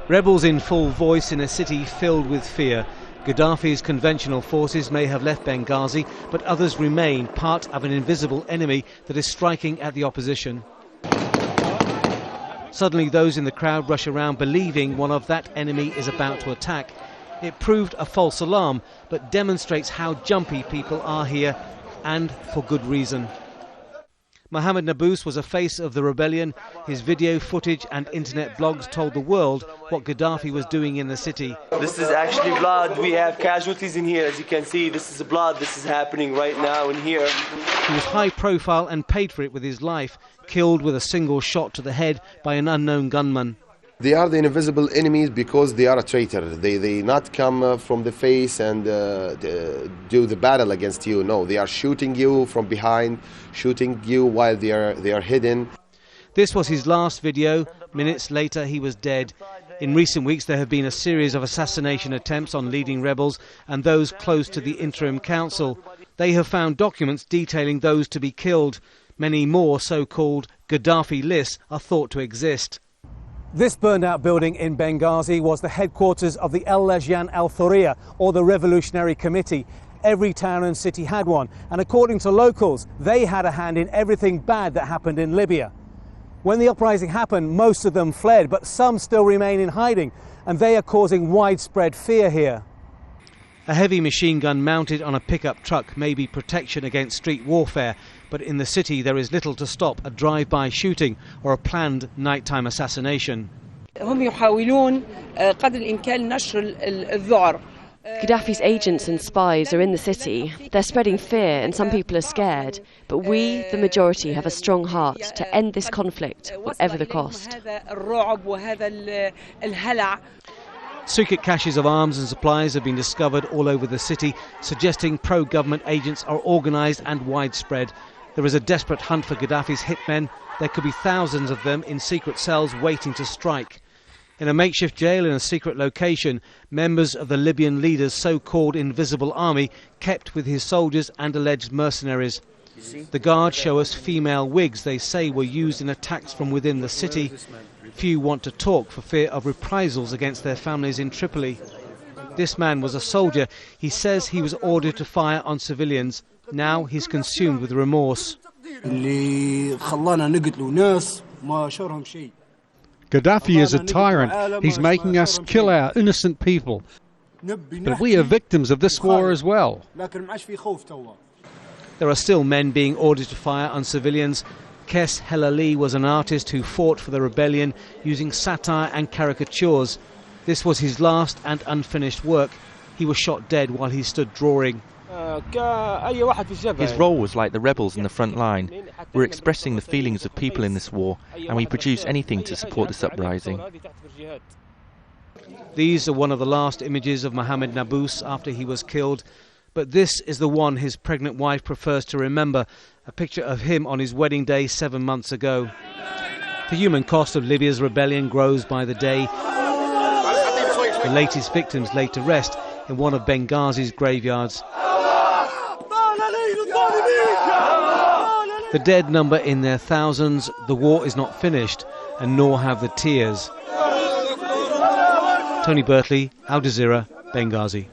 Rebels in full voice in a city filled with fear. Gaddafi's conventional forces may have left Benghazi, but others remain part of an invisible enemy that is striking at the opposition. Suddenly those in the crowd rush around believing one of that enemy is about to attack. It proved a false alarm, but demonstrates how jumpy people are here, and for good reason. Muammar Gaddafi was a face of the rebellion. His video footage and internet blogs told the world what Gaddafi was doing in the city. This is actually blood. We have casualties in here. As you can see, this is blood. This is happening right now in here. He was high profile and paid for it with his life, killed with a single shot to the head by an unknown gunman. They are the invisible enemies because they are a traitor. They not come from the face and do the battle against you. No, they are shooting you from behind, shooting you while they are hidden. This was his last video. Minutes later, he was dead. In recent weeks, there have been a series of assassination attempts on leading rebels and those close to the interim council. They have found documents detailing those to be killed. Many more so-called Gaddafi lists are thought to exist. This burned-out building in Benghazi was the headquarters of the Al-Lajyan Al-Thuriya, or the Revolutionary Committee. Every town and city had one, and according to locals, they had a hand in everything bad that happened in Libya. When the uprising happened, most of them fled, but some still remain in hiding, and they are causing widespread fear here. A heavy machine gun mounted on a pickup truck may be protection against street warfare, but in the city there is little to stop a drive-by shooting or a planned nighttime assassination. Gaddafi's agents and spies are in the city. They're spreading fear and some people are scared. But we, the majority, have a strong heart to end this conflict, whatever the cost. Secret caches of arms and supplies have been discovered all over the city, suggesting pro-government agents are organised and widespread. There is a desperate hunt for Gaddafi's hitmen. There could be thousands of them in secret cells waiting to strike. In a makeshift jail in a secret location, members of the Libyan leader's so-called invisible army kept with his soldiers and alleged mercenaries. The guards show us female wigs they say were used in attacks from within the city. Few want to talk for fear of reprisals against their families in Tripoli. This man was a soldier. He says he was ordered to fire on civilians. Now he's consumed with remorse. Gaddafi is a tyrant. He's making us kill our innocent people. But we are victims of this war as well. There are still men being ordered to fire on civilians. Kes Helali was an artist who fought for the rebellion using satire and caricatures. This was his last and unfinished work. He was shot dead while he stood drawing. His role was like the rebels in the front line. We're expressing the feelings of people in this war, and we produce anything to support this uprising. These are one of the last images of Muammar Gaddafi after he was killed. But this is the one his pregnant wife prefers to remember, a picture of him on his wedding day 7 months ago. The human cost of Libya's rebellion grows by the day. The latest victims laid to rest in one of Benghazi's graveyards. The dead number in their thousands. The war is not finished, and nor have the tears. Tony Birtley, Al Jazeera, Benghazi.